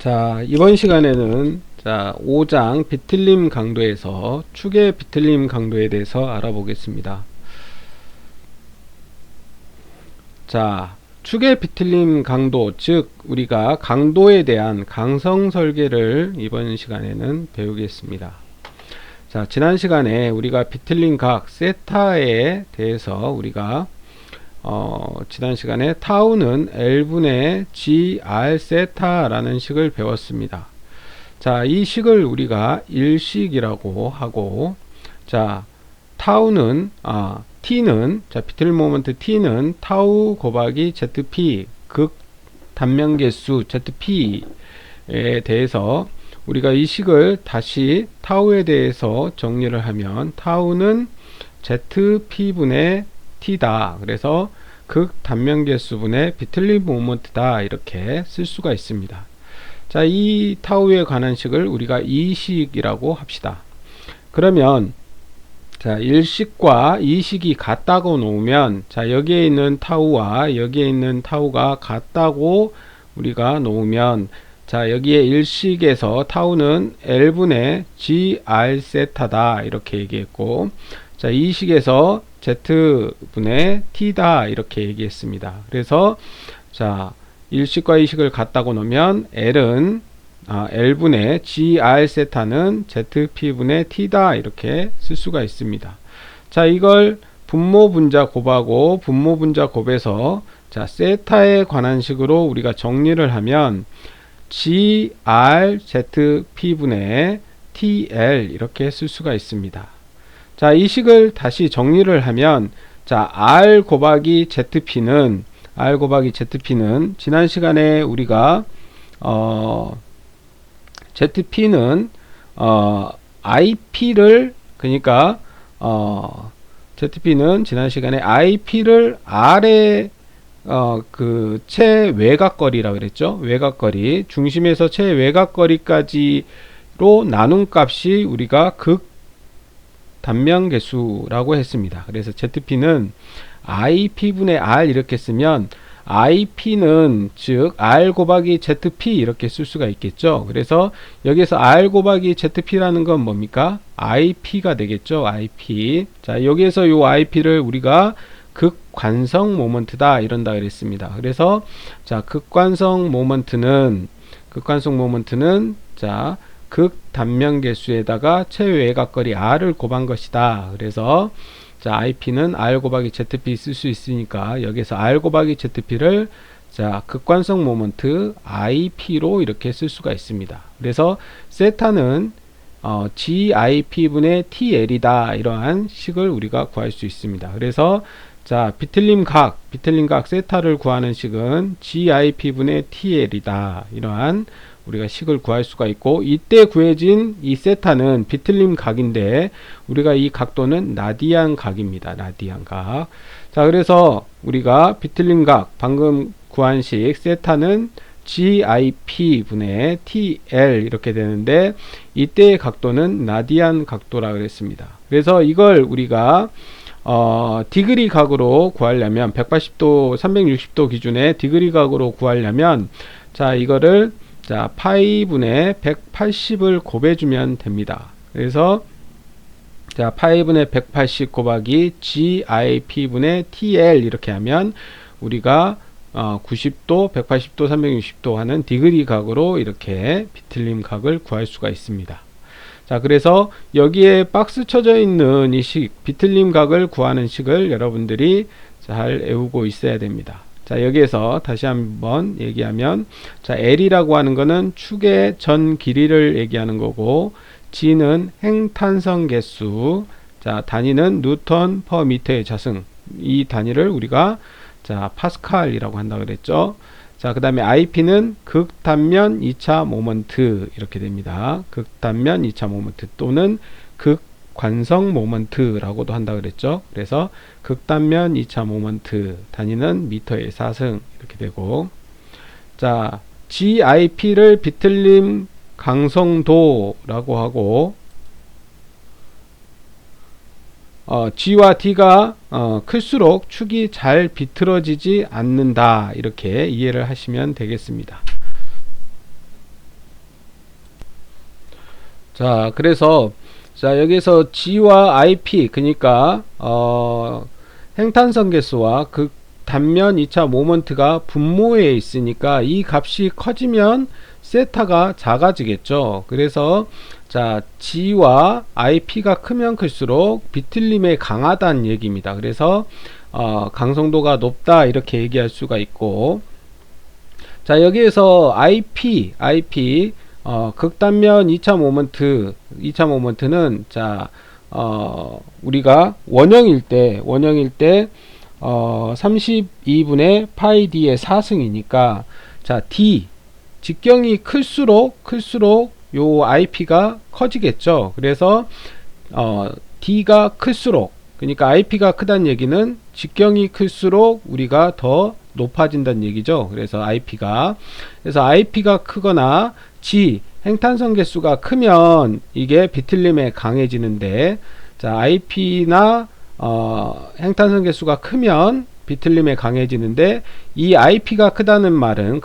자, 이번 시간에는 5장 비틀림 강도에서 축의 비틀림 강도에 대해서 알아보겠습니다. 자, 축의 비틀림 강도, 즉 우리가 강도에 대한 강성 설계를 이번 시간에는 배우겠습니다. 자, 지난 시간에 우리가 비틀림 각 세타에 대해서 우리가 지난 시간에 타우는 L분의 GR 세타라는 식을 배웠습니다. 자, 이 식을 우리가 일식이라고 하고, 자, 타우는, T는, 자, 비틀림 모먼트 T는 타우 곱하기 ZP, 극 단면계수 ZP에 대해서 우리가 이 식을 다시 타우에 대해서 정리를 하면 타우는 ZP분의 T다. 그래서 극 단면계수분의 비틀림 모먼트다. 이렇게 쓸 수가 있습니다. 자, 이 타우에 관한 식을 우리가 이식이라고 합시다. 그러면 자, 1식과 2식이 같다고 놓으면, 자, 여기에 있는 타우와 여기에 있는 타우가 같다고 우리가 놓으면, 자, 여기에 1식에서 타우는 L분의 GR 세타다. 이렇게 얘기했고, 자, 2식에서 Z분의 T다. 이렇게 얘기했습니다. 그래서, 자, 1식과 2식을 같다고 놓으면, L분의 GR 세타는 ZP분의 T다. 이렇게 쓸 수가 있습니다. 자, 이걸 분모 분자 곱하고 분모 분자 곱해서, 자, 세타에 관한 식으로 우리가 정리를 하면, GR ZP분의 TL 이렇게 쓸 수가 있습니다. 자, 이 식을 다시 정리를 하면, 자, R 곱하기 ZP는 지난 시간에 우리가 ZP는 IP를, 그러니까 ZP는 지난 시간에 IP를 R의 그 최외곽거리라고 그랬죠. 외곽거리, 중심에서 최외곽거리까지로 나눈 값이 우리가 극 단면계수라고 했습니다. 그래서 ZP는 IP분의 R 이렇게 쓰면, IP는 즉 R 곱하기 ZP 이렇게 쓸 수가 있겠죠. 그래서 여기서 R 곱하기 ZP라는 건 뭡니까? IP가 되겠죠. IP. 자, 여기에서 요 IP를 우리가 극관성 모먼트다 이런다 그랬습니다. 그래서 자, 극관성 모먼트는 자, 극 단면계수에다가 최외곽거리 R을 곱한 것이다. 그래서 자, IP는 R 곱하기 ZP 쓸 수 있으니까 여기서 R 곱하기 ZP를 자, 극관성 모먼트 IP로 이렇게 쓸 수가 있습니다. 그래서 세타는 GIP분의 TL이다. 이러한 식을 우리가 구할 수 있습니다. 그래서 자, 비틀림 각 세타를 구하는 식은 GIP분의 TL이다. 이러한 우리가 식을 구할 수가 있고, 이때 구해진 이 세타는 비틀림 각인데 우리가 이 각도는 라디안 각입니다. 라디안 각. 자, 그래서 우리가 비틀림 각 방금 구한 식 세타는 GIP분의 TL 이렇게 되는데, 이때의 각도는 라디안 각도라 그랬습니다. 그래서 이걸 우리가 디그리 각으로 구하려면 180도 360도 기준의 디그리 각으로 구하려면, 자, 이거를 자, 파이분의 180을 곱해주면 됩니다. 그래서 자, 파이분의 180 곱하기 GIP분의 TL 이렇게 하면 우리가 90도, 180도, 360도 하는 디그리 각으로 이렇게 비틀림 각을 구할 수가 있습니다. 자, 그래서 여기에 박스 쳐져 있는 이 식, 비틀림 각을 구하는 식을 여러분들이 잘 외우고 있어야 됩니다. 자, 여기에서 다시 한번 얘기하면, 자, L이라고 하는 거는 축의 전 길이를 얘기하는 거고, G는 행탄성 개수, 자, 단위는 뉴턴 퍼 미터의 자승, 이 단위를 우리가 자, 파스칼이라고 한다 그랬죠. 자, 그 다음에 IP는 극단면 2차 모먼트 이렇게 됩니다. 극단면 2차 모먼트 또는 극관성 모먼트라고도 한다 그랬죠. 그래서 극단면 2차 모먼트 단위는 미터의 4승 이렇게 되고, 자, GIP를 비틀림 강성도라고 하고, G와 D가 클수록 축이 잘 비틀어지지 않는다. 이렇게 이해를 하시면 되겠습니다. 자, 그래서 자, 여기서 G와 IP, 그러니까 행탄성 개수와 그 단면 2차 모먼트가 분모에 있으니까 이 값이 커지면 세타가 작아지겠죠. 그래서 자, G와 IP가 크면 클수록 비틀림에 강하다는 얘기입니다. 그래서 강성도가 높다 이렇게 얘기할 수가 있고, 자, 여기에서 IP 극단면 2차 모먼트는 자, 우리가 원형일 때 32분의 파이 d의 4승이니까 자, D 직경이 클수록 요 IP가 커지겠죠. 그래서 D가 클수록, 그러니까 IP가 크다는 얘기는 직경이 클수록 우리가 더 높아진다는 얘기죠. 그래서 IP가 크거나 G 행탄성 개수가 크면 이게 비틀림에 강해지는데, 자, IP나 행탄성 개수가 크면 비틀림에 강해지는데, 이 IP가 크다는 말은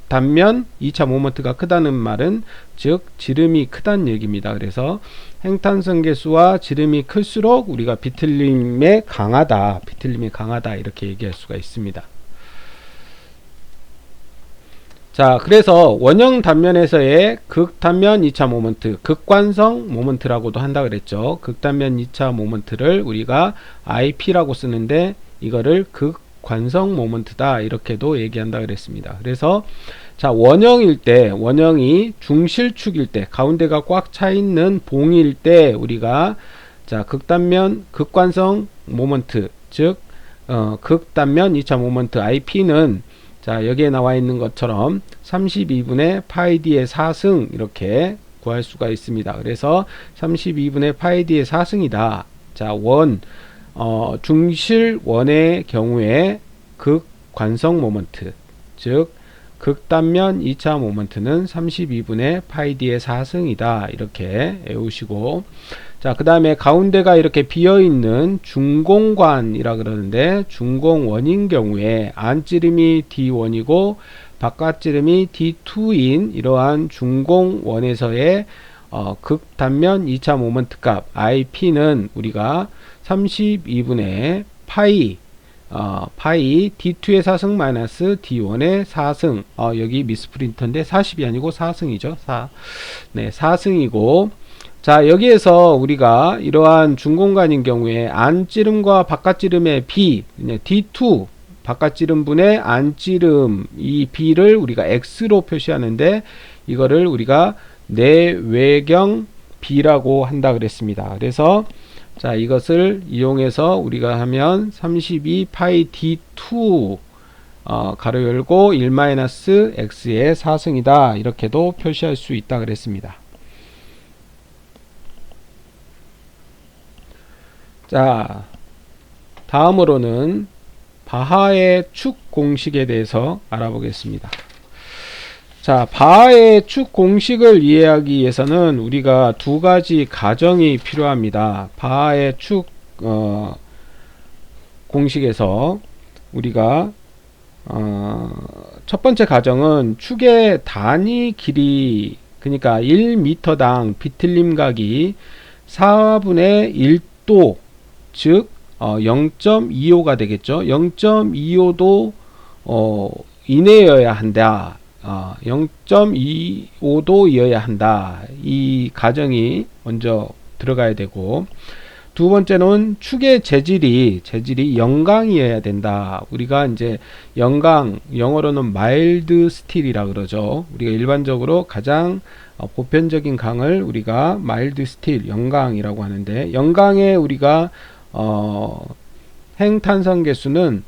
단면 2차 모먼트가 크다는 말은 즉 지름이 크다는 얘기입니다. 그래서 행탄성 개수와 지름이 클수록 우리가 비틀림에 강하다 이렇게 얘기할 수가 있습니다. 자, 그래서 원형 단면에서의 극단면 2차 모먼트, 극관성 모먼트라고도 한다 그랬죠. 극단면 2차 모먼트를 우리가 IP라고 쓰는데 이거를 극관성 모먼트다 이렇게도 얘기한다 그랬습니다. 그래서 자, 원형이 중실축일 때, 가운데가 꽉 차 있는 봉일 때 우리가 자, 극관성 모먼트, 즉 극단면 2차 모먼트 IP는 자, 여기에 나와 있는 것처럼 32분의 파이 d의 4승 이렇게 구할 수가 있습니다. 그래서 32분의 파이 d의 4승이다. 자, 중실 원의 경우에 극관성 모먼트, 즉 극단면 2차 모먼트는 32분의 파이 d의 4승이다. 이렇게 외우시고, 자, 그 다음에 가운데가 이렇게 비어있는 중공관이라 그러는데, 중공원인 경우에 안지름이 D1이고 바깥지름이 D2인 이러한 중공원에서의 극단면 2차 모먼트 값 IP는 우리가 32분의 파이 D2의 4승 마이너스 D1의 4승, 여기 미스프린터인데 40이 아니고 4승이죠. 4승이고, 자, 여기에서 우리가 이러한 중공간인 경우에 안지름과 바깥지름의 B, D2 바깥지름분의 안지름, 이 B를 우리가 X로 표시하는데 이거를 우리가 내외경 B라고 한다 그랬습니다. 그래서 자, 이것을 이용해서 우리가 하면 32 파이 D2 가로 열고 1-x의 4승이다 이렇게도 표시할 수 있다 그랬습니다. 자, 다음으로는 바하의 축 공식에 대해서 알아보겠습니다. 자, 바하의 축 공식을 이해하기 위해서는 우리가 두 가지 가정이 필요합니다. 바하의 축 공식에서 우리가 첫 번째 가정은 축의 단위 길이, 그러니까 1m당 비틀림각이 4분의 1도, 즉 0.25가 되겠죠. 0.25도 이내여야 한다. 0.25도이어야 한다. 이 가정이 먼저 들어가야 되고, 두 번째는 축의 재질이 영강이어야 된다. 우리가 이제 영강, 영어로는 마일드 스틸이라 그러죠. 우리가 일반적으로 가장 보편적인 강을 우리가 마일드 스틸, 영강이라고 하는데, 영강에 우리가 행탄성 개수는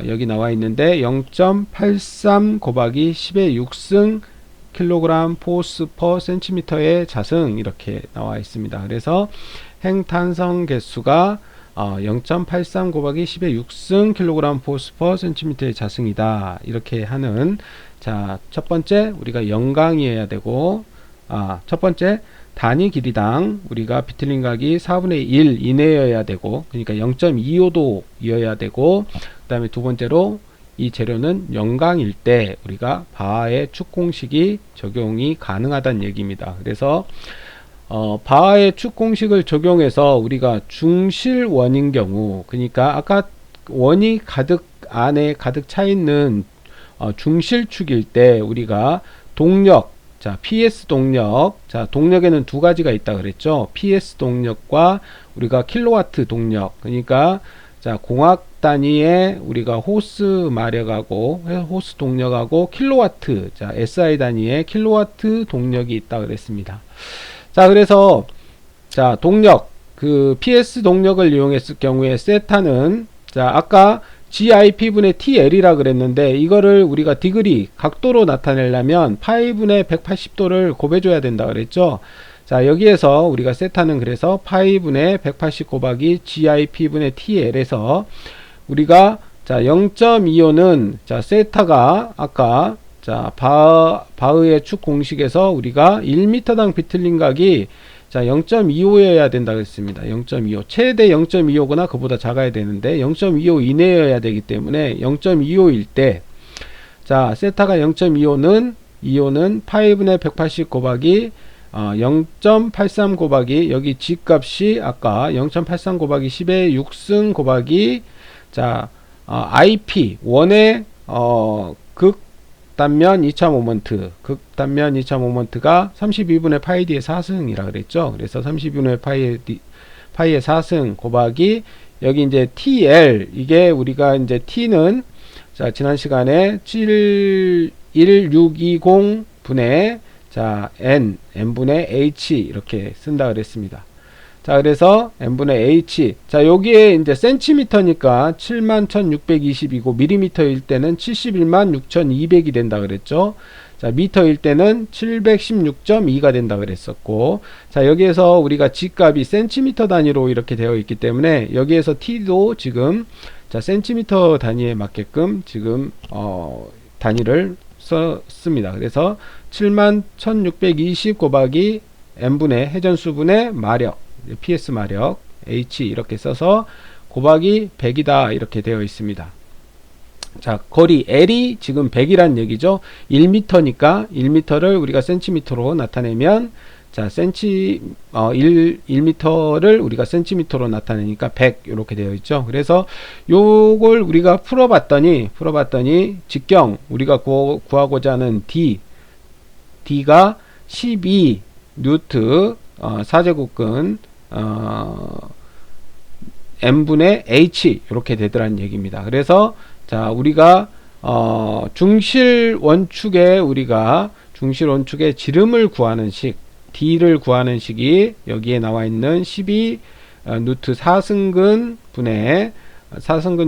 여기 나와 있는데 0.83 곱하기 10의 6승 킬로그램 포스 퍼 센티미터의 자승 이렇게 나와 있습니다. 그래서 행탄성 개수가 0.83 곱하기 10의 6승 킬로그램 포스 퍼 센티미터의 자승이다. 이렇게 하는, 자, 첫 번째 우리가 영강이어야 되고, 첫 번째 단위 길이당 우리가 비틀림각이 4분의 1 이내여야 되고, 그러니까 0.25도이어야 되고, 그 다음에 두 번째로 이 재료는 영광일 때 우리가 바하의 축 공식이 적용이 가능하다는 얘기입니다. 그래서 바하의 축 공식을 적용해서 우리가 중실원인 경우, 그러니까 아까 원이 가득 안에 가득 차 있는 중실축일 때 우리가 동력, 자 PS 동력, 자 동력에는 두 가지가 있다 그랬죠. PS 동력과 우리가 킬로와트 동력, 그러니까 자 공학 단위에 우리가 호스 마력하고 호스 동력하고 킬로와트, 자 SI 단위의 킬로와트 동력이 있다 그랬습니다. 자 그래서 자 동력, 그 PS 동력을 이용했을 경우에 세타는 자 아까 GIP분의 TL이라 그랬는데 이거를 우리가 디그리 각도로 나타내려면 파이분의 180도를 곱해줘야 된다 그랬죠. 자 여기에서 우리가 세타는 그래서 파이분의 180 곱하기 GIP분의 TL에서 우리가 자 0.25는 자 세타가 아까 자 바흐의 축 공식에서 우리가 1m당 비틀린 각이 자 0.25여야 된다 그랬습니다. 0.25 최대 0.25거나 그보다 작아야 되는데 0.25 이내여야 되기 때문에 0.25일 때 자 세타가 0.25는 파이분의 180 곱하기 0.83 곱하기 여기 G 값이 아까 0.83 곱하기 10의 6승 곱하기 자 IP 원의 극단면 2차 모먼트, 극단면 2차 모먼트가 32분의 파이 D의 4승이라 그랬죠. 그래서 32분의 파이의 4승 곱하기 여기 이제 TL, 이게 우리가 이제 T는 자 지난 시간에 1620 분의 자 N분의 H 이렇게 쓴다 그랬습니다. 자 그래서 n분의 h, 자 여기에 이제 센티미터니까 71,620이고 밀리미터일 때는 716,200이 된다 그랬죠. 자 미터일 때는 716.2가 된다 그랬었고, 자 여기에서 우리가 G 값이 센티미터 단위로 이렇게 되어 있기 때문에 여기에서 T도 지금 자 센티미터 단위에 맞게끔 지금 단위를 썼습니다. 그래서 71,620 곱하기 n분의 회전수분의 마력, PS 마력 H 이렇게 써서 곱하기 100이다 이렇게 되어 있습니다. 자 거리 L이 지금 100이란 얘기죠. 1m니까 1m를 우리가 센티미터로 나타내면 자 1m를 우리가 센티미터로 나타내니까 100 이렇게 되어 있죠. 그래서 요걸 우리가 풀어봤더니 직경 우리가 구하고자 하는 D가 12 뉴트 사제곱근 n분의 h 이렇게 되더라는 얘기입니다. 그래서 자 우리가 중실 원축의 지름을 구하는 식, D를 구하는 식이 여기에 나와 있는 12 누트 4승근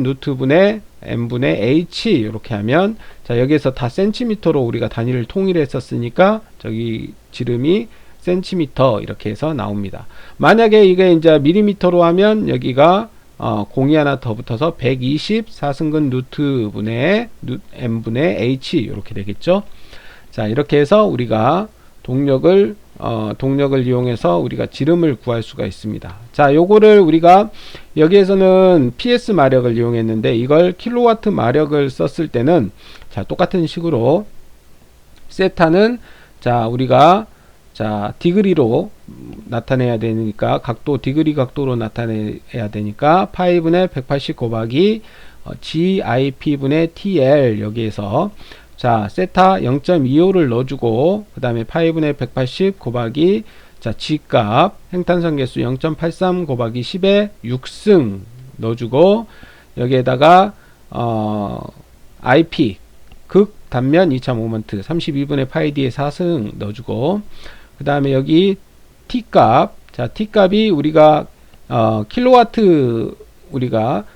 누트 분의 n분의 h 이렇게 하면 자 여기에서 다 센티미터로 우리가 단위를 통일했었으니까 저기 지름이 센티미터 이렇게 해서 나옵니다. 만약에 이게 이제 밀리미터로 하면 여기가 공이 하나 더 붙어서 120 4승근 누트 분의 n분의 h 이렇게 되겠죠. 자 이렇게 해서 우리가 동력을 이용해서 우리가 지름을 구할 수가 있습니다. 자 요거를 우리가 여기에서는 PS 마력을 이용했는데 이걸 킬로와트 마력을 썼을 때는 자 똑같은 식으로 세타는 자 우리가 자 디그리로 나타내야 되니까 디그리 각도로 나타내야 되니까 파이분의 180 곱하기 GIP분의 TL 여기에서 자 세타 0.25를 넣어주고 그 다음에 파이분의 180 곱하기 자 G값 행탄성 개수 0.83 곱하기 10의 6승 넣어주고 여기에다가 IP 극단면 2차 모먼트 32분의 파이 D의 4승 넣어주고 그 다음에 여기 T값, 자 T값이 우리가 킬로와트 우리가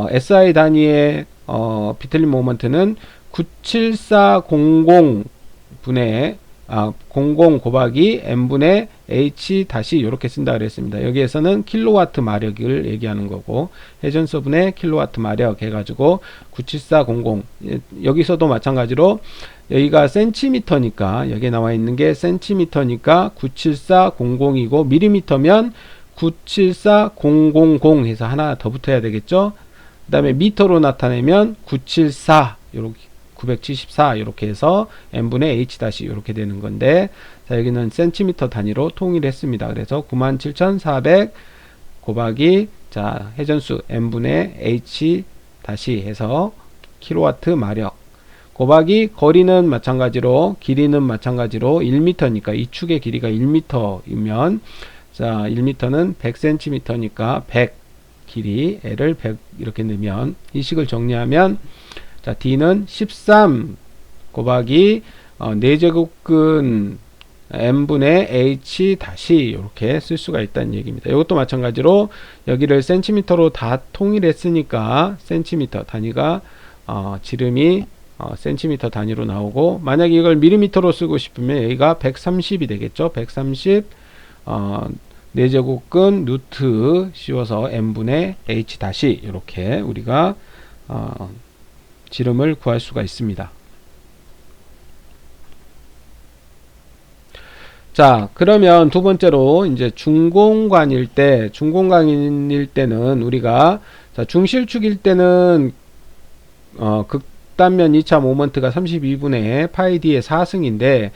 SI 단위의 비틀린 모먼트는 97400 분의 00 곱하기 n분의 h 다시 이렇게 쓴다 그랬습니다. 여기에서는 킬로와트 마력을 얘기하는 거고 회전수분의 킬로와트 마력 해가지고 97400 여기서도 마찬가지로 여기가 센티미터니까 여기에 나와 있는 게 센티미터니까 97400이고 밀리미터면 974000 해서 하나 더 붙어야 되겠죠. 그 다음에 미터로 나타내면 974 요렇게 974 이렇게 해서 n분의 h 다시 이렇게 되는 건데, 자 여기는 센티미터 단위로 통일했습니다. 그래서 97,400 곱하기 자 회전수 n분의 h 다시 해서 킬로와트 마력 곱하기 거리는 마찬가지로 길이는 마찬가지로 1m니까 이 축의 길이가 1m이면 자 1m는 100cm니까 100 길이 L을 100 이렇게 넣으면 이 식을 정리하면 자 D는 13 곱하기 4제곱근 n분의 h 다시 이렇게 쓸 수가 있다는 얘기입니다. 이것도 마찬가지로 여기를 센티미터로 다 통일했으니까 센티미터 단위가 지름이 센티미터 단위로 나오고, 만약에 이걸 밀리미터로 쓰고 싶으면 여기가 130이 되겠죠. 130 4제곱근 루트 씌워서 n분의 h 다시 이렇게 우리가 지름을 구할 수가 있습니다. 자 그러면 두 번째로 이제 중공간일 때는 우리가 자 중실축일 때는 극단면 2차 모먼트가 32분의 파이 d의 4승인데,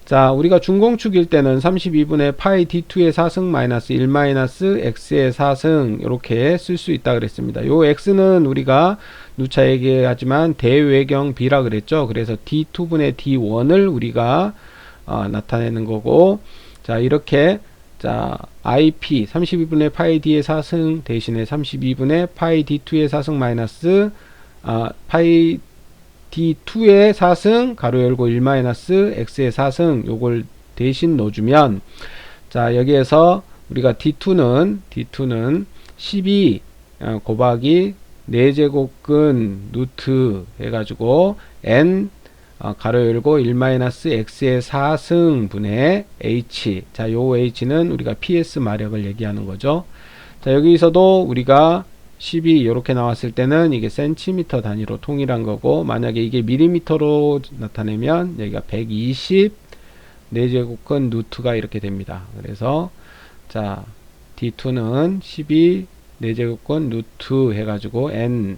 자 우리가 중공축일 때는 32분의 파이 d2의 4승 마이너스 1 마이너스 x의 4승 이렇게 쓸 수 있다 그랬습니다. 요 x는 우리가 누차 얘기하지만 대외경 b라 그랬죠. 그래서 d2분의 d1을 우리가 나타내는 거고, 자 이렇게 자 IP 32분의 파이 d의 4승 대신에 32분의 파이 d2의 4승 마이너스 파이 d2의 4승 가로 열고 1 마이너스 x의 4승 요걸 대신 넣어주면, 자 여기에서 우리가 d2는 12 곱하기 4제곱근 루트 해가지고 n 가로 열고 1 마이너스 x의 4승 분의 h, 자 요 h는 우리가 ps 마력을 얘기하는 거죠. 자 여기서도 우리가 12 이렇게 나왔을 때는 이게 센티미터 단위로 통일한 거고, 만약에 이게 밀리미터로 나타내면 여기가 120 4제곱근 루트가 이렇게 됩니다. 그래서 자 d2는 12 4제곱근 루트 해가지고 n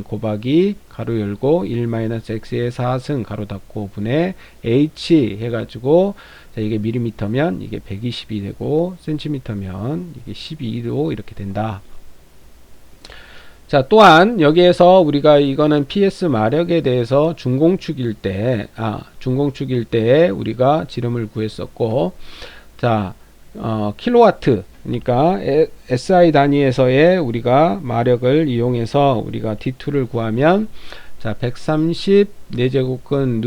곱하기 가로 열고 1 마이너스 x의 4승 가로 닫고 분의 h 해가지고 자 이게 밀리미터면 이게 120이 되고 센티미터면 이게 12로 이렇게 된다. 자 또한 여기에서 우리가 이거는 PS 마력에 대해서 중공축일 때 우리가 지름을 구했었고, 자 킬로와트 그러니까 SI 단위에서의 우리가 마력을 이용해서 우리가 D2를 구하면 자 130 4제곱근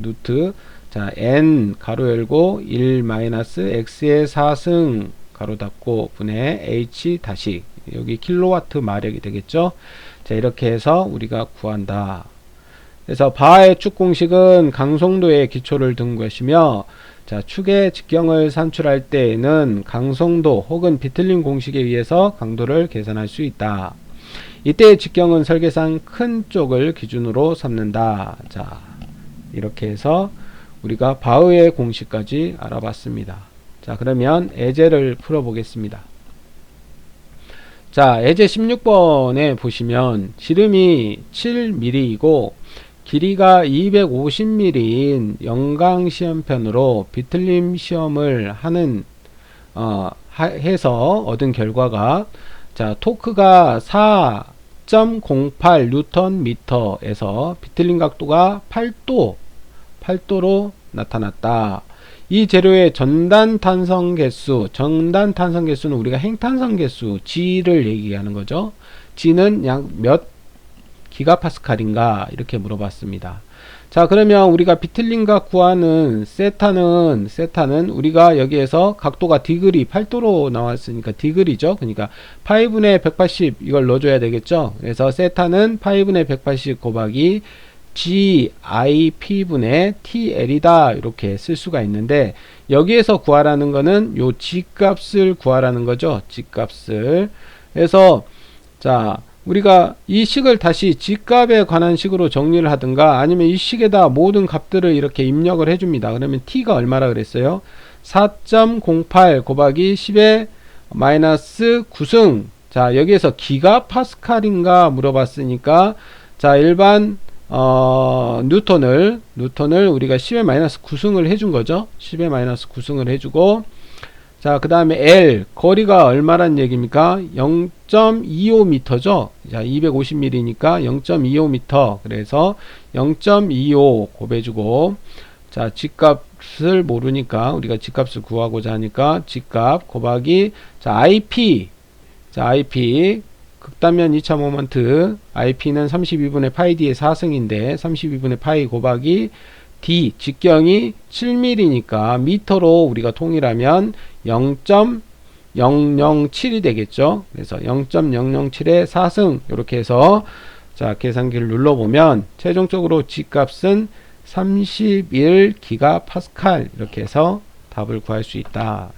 루트 자 n 가로 열고 1 마이너스 x의 4승 가로 닫고 분의 h 다시 여기 킬로와트 마력이 되겠죠. 자 이렇게 해서 우리가 구한다. 그래서 바하의 축 공식은 강성도의 기초를 둔 것이며, 자 축의 직경을 산출할 때에는 강성도 혹은 비틀림 공식에 의해서 강도를 계산할 수 있다. 이때의 직경은 설계상 큰 쪽을 기준으로 삼는다. 자 이렇게 해서 우리가 바흐의 공식까지 알아봤습니다. 자 그러면 예제를 풀어 보겠습니다. 자 예제 16번에 보시면 지름이 7mm이고 길이가 250mm인 영강 시험편으로 비틀림 시험을 하는 해서 얻은 결과가 자 토크가 4.08 뉴턴 미터에서 비틀림 각도가 8도로 나타났다. 이 재료의 전단 탄성 개수는 우리가 행탄성 개수 G를 얘기하는 거죠. G는 약 몇 기가파스칼인가 이렇게 물어봤습니다. 자 그러면 우리가 비틀림각 구하는 세타는 우리가 여기에서 각도가 디그리 8도로 나왔으니까 디그리죠. 그러니까 파이분의 180 이걸 넣어줘야 되겠죠. 그래서 세타는 파이분의 180 곱하기 GIP분의 TL이다 이렇게 쓸 수가 있는데, 여기에서 구하라는 거는 요 G값을 구하라는 거죠. G값을. 그래서 자 우리가 이 식을 다시 G값에 관한 식으로 정리를 하든가 아니면 이 식에다 모든 값들을 이렇게 입력을 해줍니다. 그러면 T가 얼마라 그랬어요? 4.08 곱하기 10의 마이너스 9승. 자, 여기에서 기가파스칼인가 물어봤으니까, 자, 일반 뉴턴을 우리가 10의 마이너스 9승을 해준 거죠. 10의 마이너스 9승을 해주고, 자, 그 다음에 L, 거리가 얼마란 얘기입니까? 0.25m죠. 자, 250mm니까 0.25m. 그래서 0.25 곱해주고, 자, G값을 모르니까 우리가 G값을 구하고자 하니까 G값 곱하기, 자, IP. 자, IP. 극단면 2차 모먼트. IP는 32분의 파이 D의 4승인데, 32분의 파이 곱하기 D, 직경이 7mm니까 미터로 우리가 통일하면 0.007이 되겠죠. 그래서 0.007의 4승 이렇게 해서, 자, 계산기를 눌러보면 최종적으로 G값은 31기가파스칼 이렇게 해서 답을 구할 수 있다.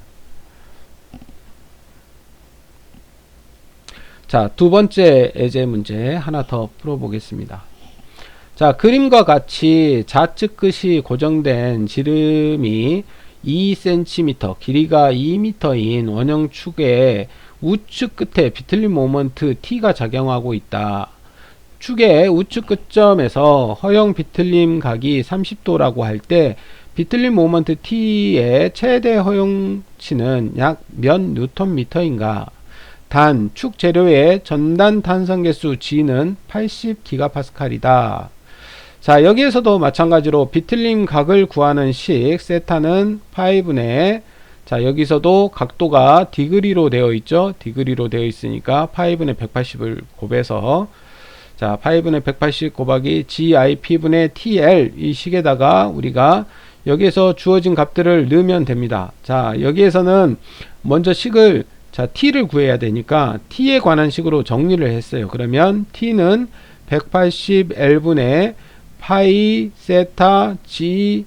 자, 두 번째 예제 문제 하나 더 풀어보겠습니다. 자, 그림과 같이 좌측 끝이 고정된 지름이 2cm, 길이가 2m인 원형축의 우측 끝에 비틀림 모먼트 T가 작용하고 있다. 축의 우측 끝점에서 허용 비틀림 각이 30도라고 할 때 비틀림 모먼트 T의 최대 허용치는 약 몇 뉴턴미터인가? 단, 축 재료의 전단 탄성 개수 G는 80기가파스칼이다. 자, 여기에서도 마찬가지로 비틀림 각을 구하는 식, 세타는 파이분의, 자, 여기서도 각도가 디그리로 되어 있죠. 디그리로 되어 있으니까 파이분의 180을 곱해서, 자, 파이분의 180 곱하기 GIP분의 TL, 이 식에다가 우리가 여기에서 주어진 값들을 넣으면 됩니다. 자, 여기에서는 먼저 식을, 자, T를 구해야 되니까 T에 관한 식으로 정리를 했어요. 그러면 T는 180L분의 파이 세타 G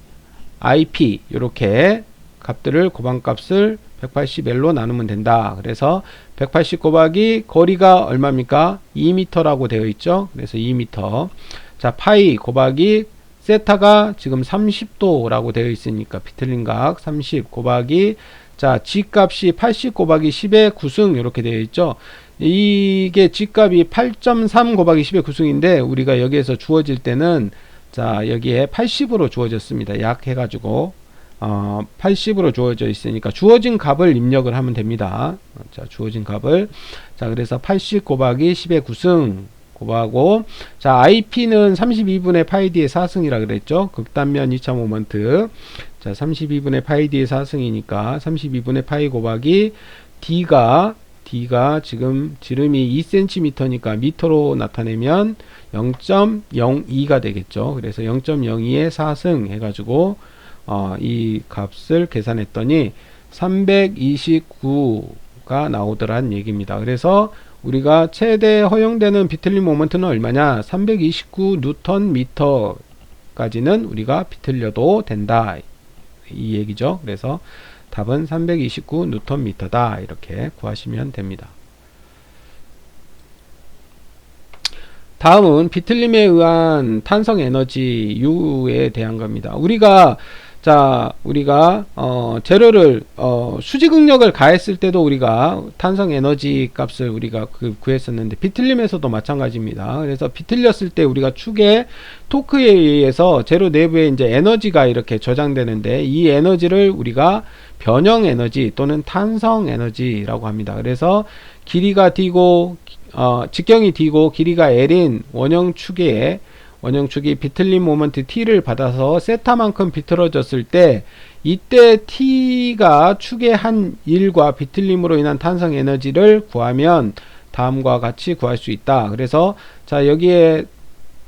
IP 이렇게 값들을 곱한값을 180L로 나누면 된다. 그래서 180 곱하기 거리가 얼마입니까? 2m라고 되어 있죠. 그래서 2m. 자, 파이 곱하기 세타가 지금 30도라고 되어 있으니까 비틀림각 30 곱하기, 자, G값이 80 곱하기 10의 9승 이렇게 되어 있죠. 이게 G값이 8.3 곱하기 10의 9승인데 우리가 여기에서 주어질 때는, 자, 여기에 80으로 주어졌습니다. 약 해가지고 80으로 주어져 있으니까 주어진 값을 입력을 하면 됩니다. 자, 주어진 값을, 자, 그래서 80 곱하기 10의 9승 곱하고, 자, IP는 32분의 파이 D의 4승이라 그랬죠. 극단면 2차 모먼트. 자, 32분의 파이 D의 4승이니까 32분의 파이 곱하기 D가 지금 지름이 2cm니까 미터로 나타내면 0.02가 되겠죠. 그래서 0.02의 4승 해가지고 이 값을 계산했더니 329가 나오더란 얘기입니다. 그래서 우리가 최대 허용되는 비틀림 모먼트는 얼마냐? 329 뉴턴 미터까지는 우리가 비틀려도 된다, 이 얘기죠. 그래서 답은 329 뉴턴 미터다 이렇게 구하시면 됩니다. 다음은 비틀림에 의한 탄성 에너지 U에 대한 겁니다. 우리가 재료를 수지 극력을 가했을 때도 우리가 탄성 에너지 값을 우리가 구했었는데 비틀림에서도 마찬가지입니다. 그래서 비틀렸을 때 우리가 축의 토크에 의해서 재료 내부에 이제 에너지가 이렇게 저장되는데 이 에너지를 우리가 변형 에너지 또는 탄성 에너지라고 합니다. 그래서 길이가 D고 직경이 D고 길이가 L인 원형축이 비틀림 모먼트 T를 받아서 세타만큼 비틀어졌을 때 이때 T가 축의 한 일과 비틀림으로 인한 탄성 에너지를 구하면 다음과 같이 구할 수 있다. 그래서, 자, 여기에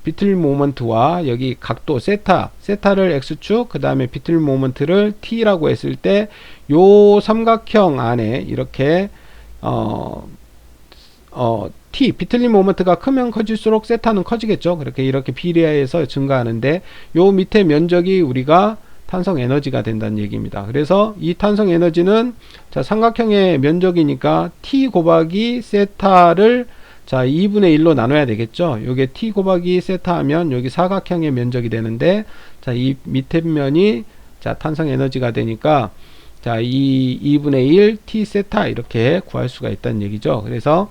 비틀림 모먼트와 여기 각도 세타를 X축, 그 다음에 비틀림 모먼트를 T라고 했을 때 요 삼각형 안에 이렇게 T, 비틀림 모먼트가 크면 커질수록 세타는 커지겠죠. 이렇게 비례해서 증가하는데 요 밑에 면적이 우리가 탄성 에너지가 된다는 얘기입니다. 그래서 이 탄성 에너지는, 자, 삼각형의 면적이니까 T 곱하기 세타를, 자, 2분의 1로 나눠야 되겠죠. 요게 T 곱하기 세타 하면 여기 사각형의 면적이 되는데, 자, 이 밑에 면이, 자, 탄성 에너지가 되니까, 자, 이 2분의 1 T 세타 이렇게 구할 수가 있다는 얘기죠. 그래서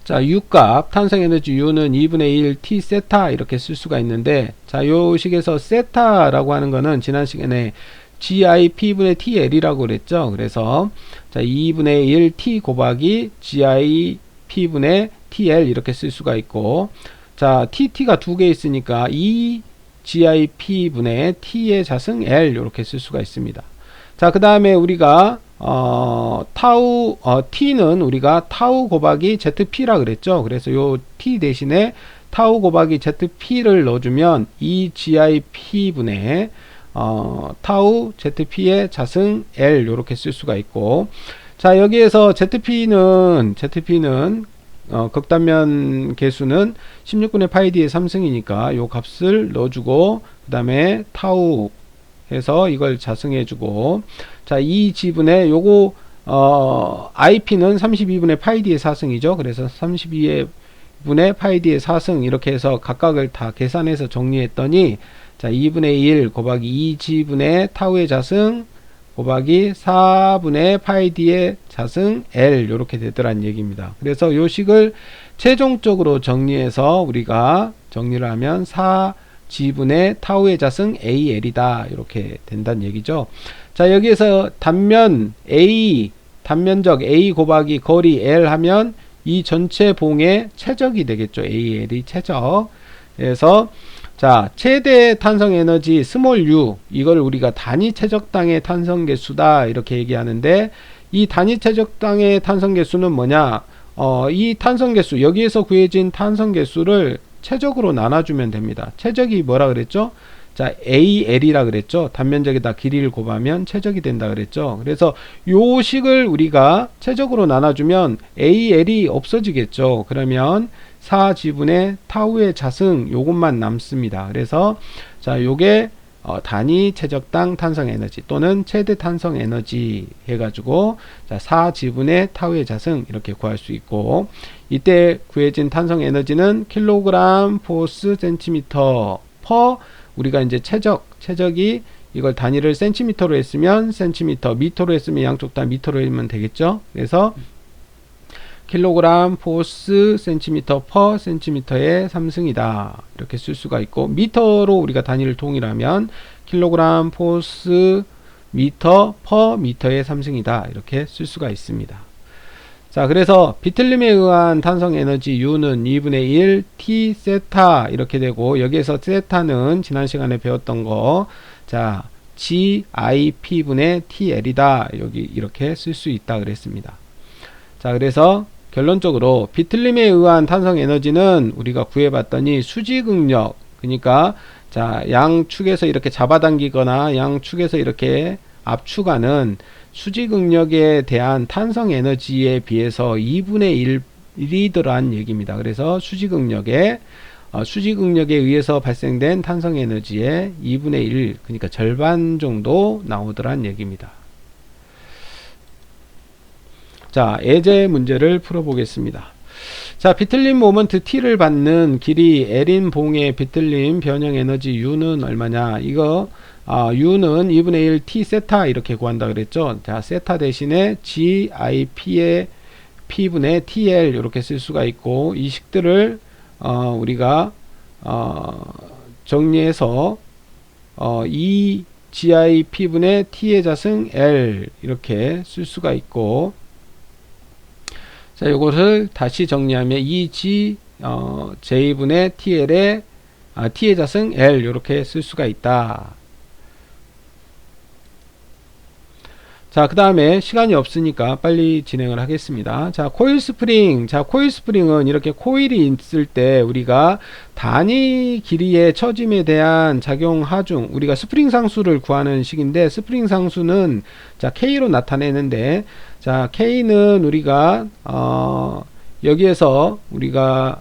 자, U값, 탄성에너지 U는 2분의 1 T 세타 이렇게 쓸 수가 있는데, 자, 요 식에서 세타라고 하는 거는 지난 시간에 GIP분의 TL이라고 그랬죠. 그래서 자, 2분의 1 T 곱하기 GIP분의 TL 이렇게 쓸 수가 있고, 자, TT가 두 개 있으니까 2 GIP분의 T의 자승 L 이렇게 쓸 수가 있습니다. 자, 그 다음에 우리가 T는 우리가 타우 곱하기 ZP라 그랬죠. 그래서 요 T 대신에 타우 곱하기 ZP를 넣어주면 2GIP분의 타우 ZP의 자승 L 요렇게 쓸 수가 있고, 자, 여기에서 ZP는 극단면 개수는 16분의 파이 D의 3승이니까 요 값을 넣어주고, 그 다음에 타우 해서 이걸 자승해주고, 자, 이 지분에 요거 IP는 32분의 파이 D의 4승이죠. 그래서 32분의 파이 D의 4승 이렇게 해서 각각을 다 계산해서 정리했더니, 자, 2분의 1 곱하기 2지분의 타우의 자승 곱하기 4분의 파이 D의 자승 L 요렇게 되더란 얘기입니다. 그래서 요 식을 최종적으로 정리해서 우리가 정리를 하면 4지분의 타우의 자승 AL이다 이렇게 된다는 얘기죠. 자, 여기에서 단면 A, 단면적 A 곱하기 거리 L 하면 이 전체 봉의 최적이 되겠죠. AL이 최적. 그래서 자, 최대 탄성 에너지 스몰 u 이걸 우리가 단위 최적당의 탄성 개수다 이렇게 얘기하는데, 이 단위 최적당의 탄성 개수는 뭐냐? 이 탄성 개수, 여기에서 구해진 탄성 개수를 최적으로 나눠주면 됩니다. 최적이 뭐라 그랬죠? 자, AL이라 그랬죠. 단면적에다 길이를 곱하면 최적이 된다 그랬죠. 그래서 요 식을 우리가 최적으로 나눠주면 AL이 없어지겠죠. 그러면 4지분의 타우의 자승 요것만 남습니다. 그래서 자, 요게 단위 최적당 탄성 에너지 또는 최대 탄성 에너지 해가지고 자, 4지분의 타우의 자승 이렇게 구할 수 있고, 이때 구해진 탄성 에너지는 킬로그램 포스 센티미터 퍼, 우리가 이제 최적이 이걸 단위를 센티미터로 했으면 센티미터, 미터로 했으면 양쪽 다 미터로 하면 되겠죠. 그래서 킬로그램 포스 센티미터 퍼 센티미터의 3승이다 이렇게 쓸 수가 있고, 미터로 우리가 단위를 통일하면 킬로그램 포스 미터 퍼 미터의 3승이다 이렇게 쓸 수가 있습니다. 자, 그래서 비틀림에 의한 탄성 에너지 U는 2분의 1 T 세타 이렇게 되고, 여기에서 세타는 지난 시간에 배웠던 거, 자, GIP분의 TL이다 여기 이렇게 쓸 수 있다 그랬습니다. 자, 그래서 결론적으로 비틀림에 의한 탄성 에너지는 우리가 구해봤더니 수직응력, 그러니까 자, 양축에서 이렇게 잡아당기거나 양축에서 이렇게 압축하는 수직응력에 대한 탄성 에너지에 비해서 2분의 1이더란 얘기입니다. 그래서 수직응력에 의해서 발생된 탄성 에너지의 2분의 1, 그러니까 절반 정도 나오더란 얘기입니다. 자, 예제 문제를 풀어보겠습니다. 자, 비틀림 모먼트 T를 받는 길이 L인 봉의 비틀림 변형 에너지 U는 얼마냐? 이거 U는 2분의 1 T 세타 이렇게 구한다 그랬죠. 자, 세타 대신에 GIP의 P분의 TL 이렇게 쓸 수가 있고, 이 식들을 우리가 정리해서 이 GIP분의 T의 자승 L 이렇게 쓸 수가 있고, 자, 요것을 다시 정리하면 이 J분의 TL의 T의 자승 L 이렇게 쓸 수가 있다. 자, 그 다음에 시간이 없으니까 빨리 진행을 하겠습니다. 자, 코일 스프링. 자, 코일 스프링은 이렇게 코일이 있을 때 우리가 단위 길이의 처짐에 대한 작용 하중, 우리가 스프링 상수를 구하는 식인데, 스프링 상수는 자, K로 나타내는데, 자, K는 우리가 여기에서 우리가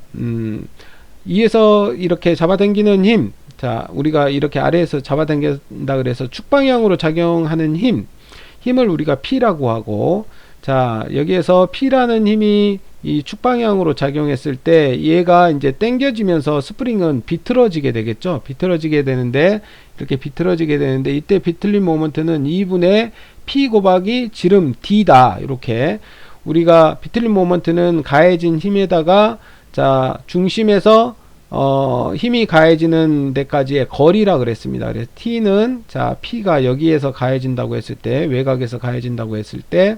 위에서 이렇게 잡아당기는 힘, 자, 우리가 이렇게 아래에서 잡아당긴다 그래서 축방향으로 작용하는 힘을 우리가 P라고 하고, 자, 여기에서 P라는 힘이 이 축방향으로 작용했을 때 얘가 이제 당겨지면서 스프링은 비틀어지게 되겠죠. 비틀어지게 되는데, 이렇게 비틀어지게 되는데, 이때 비틀림 모먼트는 2분의 P 곱하기 지름 D다. 이렇게 우리가 비틀린 모먼트는 가해진 힘에다가 자 중심에서 힘이 가해지는 데까지의 거리라 그랬습니다. 그래서 T는 자 P가 여기에서 가해진다고 했을 때, 외곽에서 가해진다고 했을 때,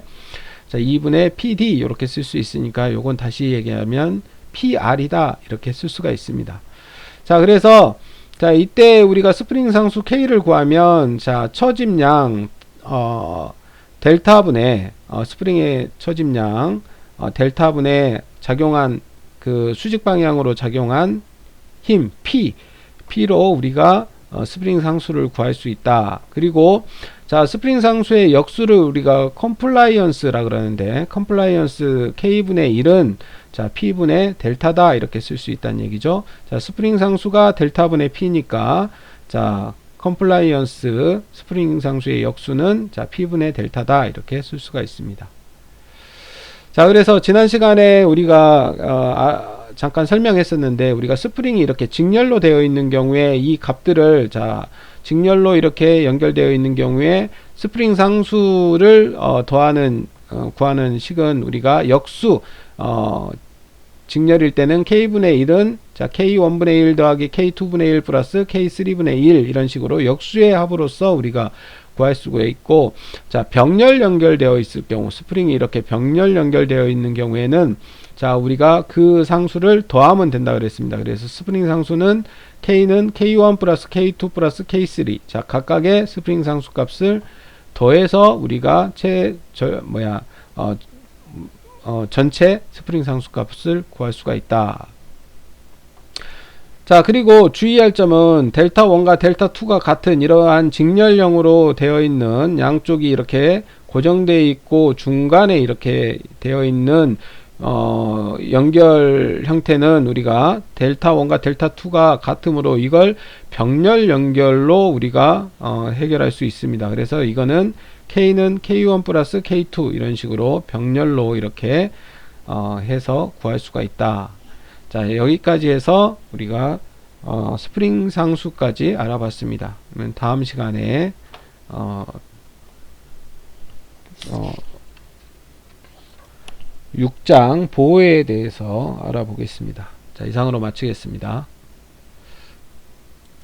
자 2분의 PD 이렇게 쓸 수 있으니까 요건 다시 얘기하면 PR이다 이렇게 쓸 수가 있습니다. 자 그래서 자 이때 우리가 스프링 상수 K를 구하면 자 처짐량 델타분의 스프링의 처짐량 델타분의 작용한 그 수직 방향으로 작용한 힘 P로 우리가 스프링 상수를 구할 수 있다. 그리고 자 스프링 상수의 역수를 우리가 컴플라이언스라 그러는데, 컴플라이언스 K분의 1은 자 P분의 델타다 이렇게 쓸 수 있다는 얘기죠. 자 스프링 상수가 델타분의 P니까 자 컴플라이언스 스프링 상수의 역수는 자 P분의 델타다 이렇게 쓸 수가 있습니다. 자 그래서 지난 시간에 우리가 잠깐 설명했었는데, 우리가 스프링이 이렇게 직렬로 되어 있는 경우에 이 값들을 자 직렬로 이렇게 연결되어 있는 경우에 스프링 상수를 구하는 식은 우리가 역수 직렬일 때는 K분의 1은 자 K1분의 1 더하기 K2분의 1 플러스 K3분의 1 이런 식으로 역수의 합으로서 우리가 구할 수가 있고, 자 병렬 연결되어 있을 경우, 스프링이 이렇게 병렬 연결되어 있는 경우에는 자 우리가 그 상수를 더하면 된다 그랬습니다. 그래서 스프링 상수는 K는 K1 플러스 K2 플러스 K3 자 각각의 스프링 상수 값을 더해서 우리가 전체 스프링 상수 값을 구할 수가 있다. 자 그리고 주의할 점은 델타 1과 델타 2가 같은 이러한 직렬형으로 되어 있는, 양쪽이 이렇게 고정되어 있고 중간에 이렇게 되어 있는 연결 형태는 우리가 델타 1과 델타 2가 같으므로 이걸 병렬 연결로 우리가 해결할 수 있습니다. 그래서 이거는 K는 K1 플러스 K2 이런 식으로 병렬로 이렇게 해서 구할 수가 있다. 자 여기까지 해서 우리가 스프링 상수까지 알아봤습니다. 그러면 다음 시간에 6장 보호에 대해서 알아보겠습니다. 자 이상으로 마치겠습니다.